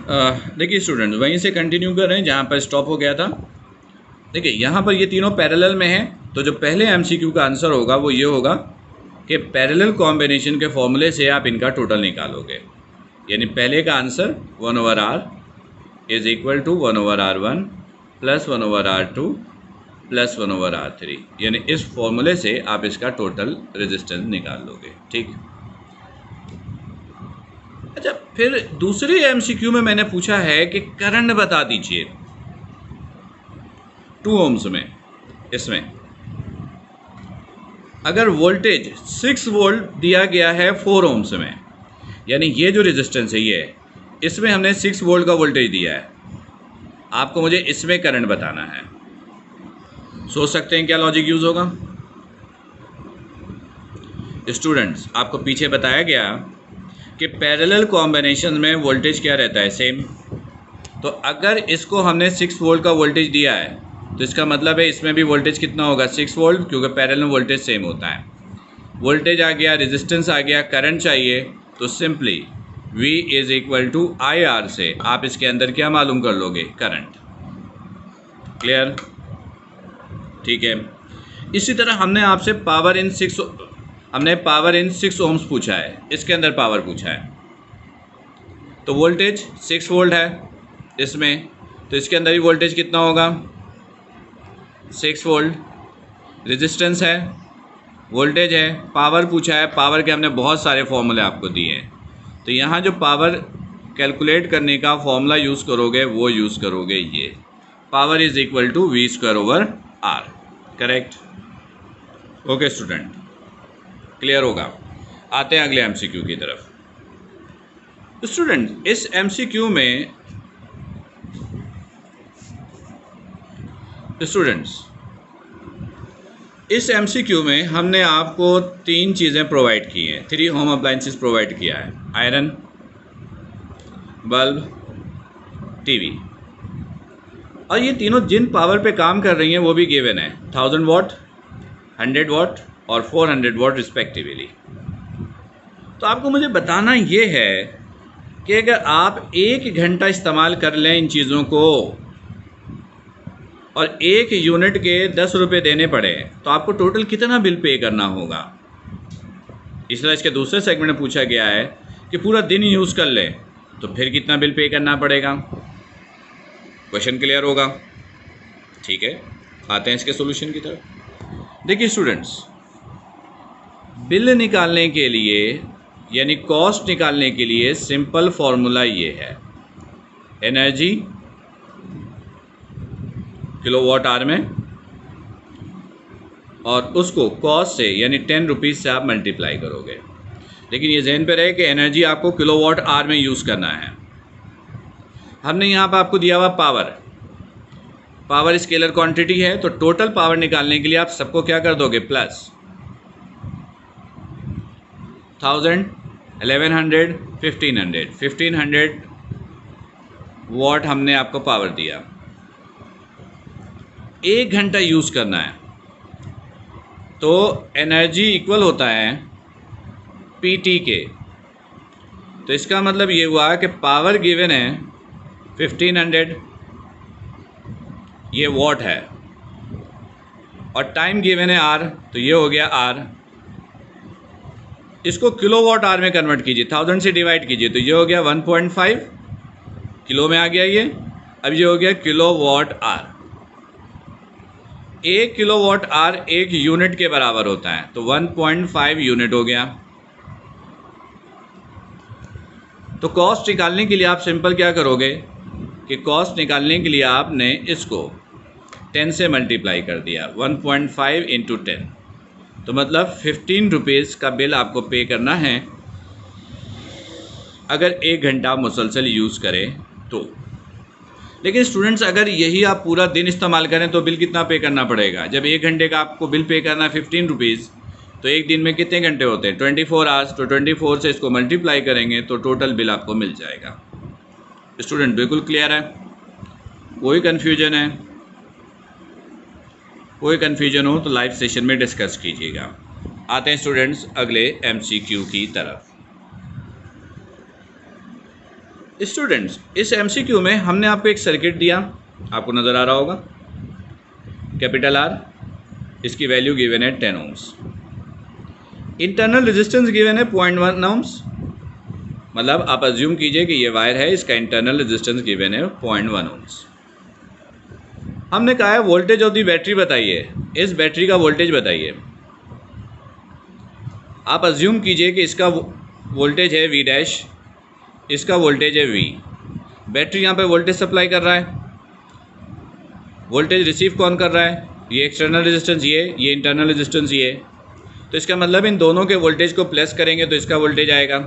देखिए स्टूडेंट, वहीं से कंटिन्यू कर रहे हैं जहाँ पर स्टॉप हो गया था। देखिए यहाँ पर ये तीनों पैरेलल में हैं, तो जो पहले एमसीक्यू का आंसर होगा वो ये होगा कि पैरेलल कॉम्बिनेशन के फॉर्मूले से आप इनका टोटल निकालोगे। यानी पहले का answer 1/r is equal to 1/r1 plus 1/r2 plus 1/r3, यानी इस फॉर्मूले से आप इसका टोटल रेजिस्टेंस निकाल लोगे। ठीक। अच्छा, फिर दूसरे एमसीक्यू में मैंने पूछा है कि करंट बता दीजिए 2 ohms में। इसमें अगर वोल्टेज 6 वोल्ट दिया गया है 4 ohms में, यानी ये जो रेजिस्टेंस है ये, इसमें हमने 6 वोल्ट का वोल्टेज दिया है, आपको मुझे इसमें करंट बताना है। सोच सकते हैं क्या लॉजिक यूज़ होगा? स्टूडेंट्स, आपको पीछे बताया गया कि पैरेलल कॉम्बिनेशन में वोल्टेज क्या रहता है, सेम। तो अगर इसको हमने 6 वोल्ट का वोल्टेज दिया है तो इसका मतलब है इसमें भी वोल्टेज कितना होगा, 6 वोल्ट, क्योंकि पैरेलल में वोल्टेज सेम होता है। वोल्टेज आ गया, रेजिस्टेंस आ गया, करंट चाहिए, तो simply V is equal to IR से आप इसके अंदर क्या मालूम कर लोगे, करंट। क्लियर? ठीक है। इसी तरह हमने आपसे पावर इन 6 ohms पूछा है, इसके अंदर पावर पूछा है। तो वोल्टेज 6 वोल्ट है इसमें, तो इसके अंदर भी वोल्टेज कितना होगा, 6 वोल्ट। रेजिस्टेंस है, वोल्टेज है, पावर पूछा है। पावर के हमने बहुत सारे फॉर्मूले आपको दिए हैं, तो यहाँ जो पावर कैलकुलेट करने का फॉर्मूला यूज़ करोगे वो यूज़ करोगे ये, power is equal to V²/R। Correct? Okay student, clear होगा। आते हैं अगले एमसीक्यू की तरफ। स्टूडेंट, इस एमसीक्यू में इस एमसीक्यू में हमने आपको 3 चीज़ें प्रोवाइड की हैं, 3 होम अप्लाइंसेस प्रोवाइड किया है, आयरन, बल्ब, टीवी। और ये तीनों जिन पावर पे काम कर रही हैं वो भी गिवन है, 1000 वाट, 100 वाट और 400 वाट रिस्पेक्टिवली। तो आपको मुझे बताना ये है कि अगर आप 1 घंटा इस्तेमाल कर लें इन चीज़ों को और 1 यूनिट के 10 रुपये देने पड़े, तो आपको टोटल कितना बिल पे करना होगा। इसलिए इसके दूसरे सेगमेंट में पूछा गया है कि पूरा दिन यूज़ कर लें तो फिर कितना बिल पे करना पड़ेगा। क्वेश्चन क्लियर होगा? ठीक है, आते हैं इसके सॉल्यूशन की तरफ। देखिए स्टूडेंट्स, बिल निकालने के लिए यानी कॉस्ट निकालने के लिए सिंपल फॉर्मूला ये है, एनर्जी किलोवाट आवर में, और उसको कॉस्ट से यानी 10 रुपीज़ से आप मल्टीप्लाई करोगे। लेकिन ये जहन पे रहे कि एनर्जी आपको किलोवाट आवर में यूज़ करना है। हमने यहाँ पर आपको दिया हुआ पावर स्केलर क्वांटिटी है, तो टोटल पावर निकालने के लिए आप सबको क्या कर दोगे, प्लस 1000, 1100, 1500 वाट हमने आपको पावर दिया। 1 घंटा यूज़ करना है, तो एनर्जी इक्वल होता है PT के। तो इसका मतलब ये हुआ कि पावर गिवन है 1500, ये वाट है, और टाइम गिवन है R, तो ये हो गया R। इसको किलोवाट आवर में कन्वर्ट कीजिए, 1000 से डिवाइड कीजिए, तो ये हो गया 1.5 किलो में आ गया ये। अब ये हो गया kilowatt hour. 1 kilowatt hour 1 unit के बराबर होता है, तो 1.5 यूनिट हो गया। तो कॉस्ट निकालने के लिए आप सिंपल क्या करोगे कि कॉस्ट निकालने के लिए आपने इसको 10 से मल्टीप्लाई कर दिया, 1.5 इंटू 10, तो मतलब 15 रुपीज़ का बिल आपको पे करना है अगर 1 घंटा मुसलसल यूज़ करें तो। लेकिन स्टूडेंट्स, अगर यही आप पूरा दिन इस्तेमाल करें तो बिल कितना पे करना पड़ेगा? जब 1 घंटे का आपको बिल पे करना है 15 रुपीज़, तो एक दिन में कितने घंटे होते हैं, 24 आवर्स, तो 24 से इसको मल्टीप्लाई करेंगे तो टोटल बिल आपको मिल जाएगा। स्टूडेंट, बिल्कुल क्लियर है? कोई कन्फ्यूजन है? कोई कन्फ्यूजन हो तो लाइव सेशन में डिस्कस कीजिएगा। आते हैं स्टूडेंट्स अगले MCQ की तरफ। स्टूडेंट्स, इस एमसीक्यू में हमने आपको एक सर्किट दिया, आपको नज़र आ रहा होगा, कैपिटल आर, इसकी वैल्यू गिवन है 10 ओम्स। इंटरनल रेजिस्टेंस गिवन है 0.1 ओम्स, मतलब आप अज्यूम कीजिए कि ये वायर है, इसका इंटरनल रेजिस्टेंस गिवन है 0.1 ओम्स। हमने कहा है वोल्टेज ऑफ दी बैटरी बताइए, इस बैटरी का वोल्टेज बताइए। आप अज्यूम कीजिए कि इसका वोल्टेज है V डैश, इसका वोल्टेज है V। बैटरी यहाँ पे वोल्टेज सप्लाई कर रहा है, वोल्टेज रिसीव कौन कर रहा है? ये एक्सटर्नल रेजिस्टेंस ये इंटरनल रेजिस्टेंस ये। तो इसका मतलब इन दोनों के वोल्टेज को प्लस करेंगे तो इसका वोल्टेज आएगा,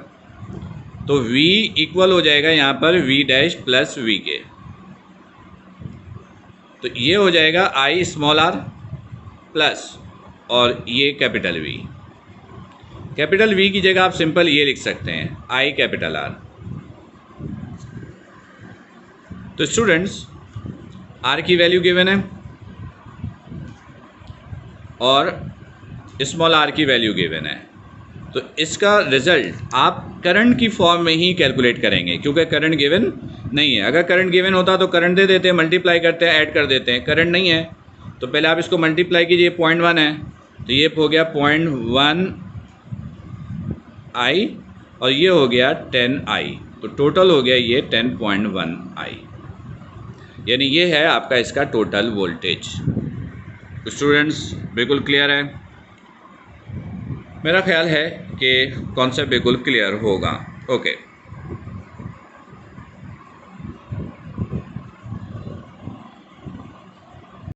तो V इक्वल हो जाएगा यहाँ पर V डैश प्लस V के। तो ये हो जाएगा I स्मॉल r प्लस और ये कैपिटल V। कैपिटल V की जगह आप सिंपल ये लिख सकते हैं I कैपिटल R। तो स्टूडेंट्स, R की वैल्यू गिवन है और स्मॉल r की वैल्यू गिवन है, तो इसका रिज़ल्ट आप करंट की फॉर्म में ही कैलकुलेट करेंगे, क्योंकि करंट गिवन नहीं है। अगर करंट गिवन होता तो करंट दे देते हैं, मल्टीप्लाई करते हैं, ऐड कर देते हैं। करंट नहीं है तो पहले आप इसको मल्टीप्लाई कीजिए, 0.1 है तो ये हो गया 0.1 I और ये हो गया 10 I, तो टोटल हो गया ये 10.1 I, यानी ये है आपका इसका टोटल वोल्टेज। स्टूडेंट्स, बिल्कुल क्लियर है? मेरा ख्याल है कि कॉन्सेप्ट बिल्कुल क्लियर होगा। ओके।